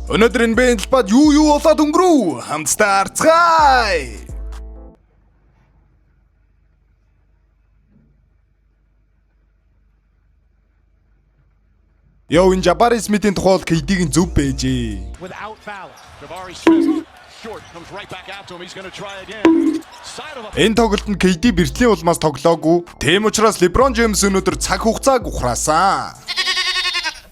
Өнөөдөр энэ бэлбад юу болоод өнгөрөв? Хамтдаа арцгаая. Яа энэ Jabari Smith-ийн тухай KD-ийн зөв байжээ. Without foul. Jabari Smith short comes right back out to him. He's going to try again. Энэ тоглолтод KD бэртлийн улмаас тоглоогүй. Тийм учраас LeBron James өнөөдөр цаг хугацааг ухраасан.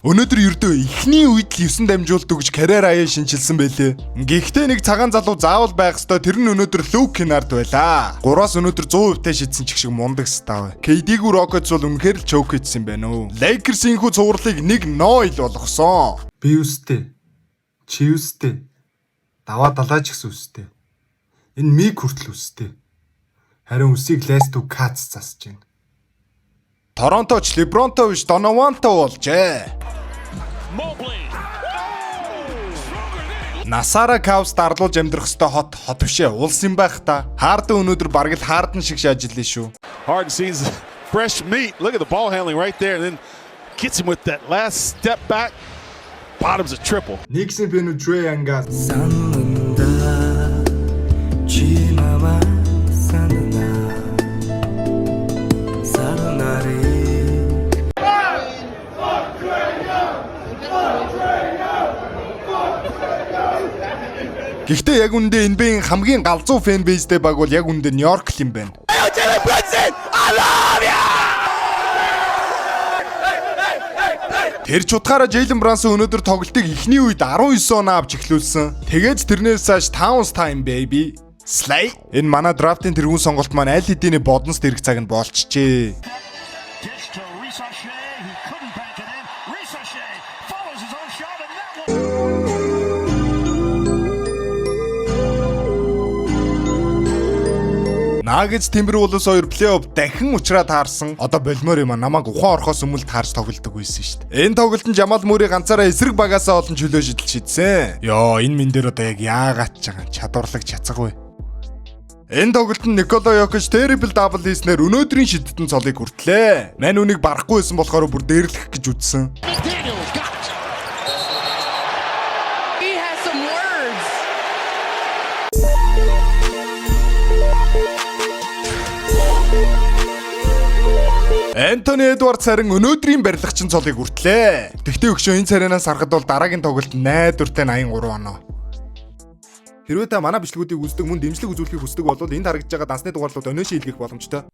Өнөөдөр ердөө эхний үед л 9 дамжуулт өгж карьер аяа шинчилсэн байлээ. Гэхдээ нэг цагаан залуу заавал байх ёстой. Тэр нь өнөөдөр Luke Kennard байлаа. 3-аас өнөөдөр 100% шидсэн ч их шиг мундаг став. KD-г Rockets бол үнэхээр л choke хийсэн байна уу. Lakers-ийн хүү цувралыг 1-0 болгосон. Би үстэй. Чи үстэй. Даваа далаач гэсэн үстэй. Энэ миг хүртэл үстэй. Харин үсийг last to cuts засж байна. Торонточ LeBronтой биш Donovanтой болжээ. Насара Cavs дарлуулж амьдрах ёстой хот бишээ улс юм байх та. Harden өнөөдөр бараг л Harden шиг шажиллаа шүү. Harden sees fresh meat. Look at the ball handling right there, and then gets him with that last step back. Bottoms a triple. Никсэн бэнүү Dre Young-аас Sanında Chimama sanına Sarunari Гэхдээ яг үндэ NBA-ийн хамгийн галзуу фэн бейстэй баг бол яг үндэ Нью-Йорк юм байна. Тэр ч утгаараа Jalen Brunson өнөөдөр тоглолтыг эхний үед 19 оноо авч эхлүүлсэн. Тэгээд тэрнээс цааш Towns time baby. Slay. Энэ манай драфтын тэргүүн сонголт маань аль хэдийн боднос дэрэг цаг нь болчихжээ. Nuggets Timberwolves 2 плей-офф дахин учраа таарсан. Одоо болмоор юм а намайг ухаан орохоос өмнө таарч тоглодог байсан шүү дээ. Энэ тоглолтод Jamal Murray ганцаараа эсрэг багасаа олон чөлөө шидэл шидсэн. Йоо энэ мэн дээр одоо яг яагаад ч байгаа чадварлаг чацгагүй. Энэ тоглолтод Nikola Jokic triple double хийснээр өнөөдрийн шидэлтэн цолыг хүртлээ. Мань үнийг барахгүй байсан болохоор бүр дээрлэх гэж үзсэн. Anthony Edwards харин өнөөдрийн барилгачин цолыг хүртлээ. Тэгтээ өгшөө энэ царинаас харахад бол дараагийн тоглолт найдвартай 83 оноо. Хэрвээ та манай бичлэгүүдийг үздэг мөн дэмжлэг үзүүлэхийг хүсдэг бол энд харагдж байгаа дансны дугаарлууд өнөөшөө илгээх боломжтой.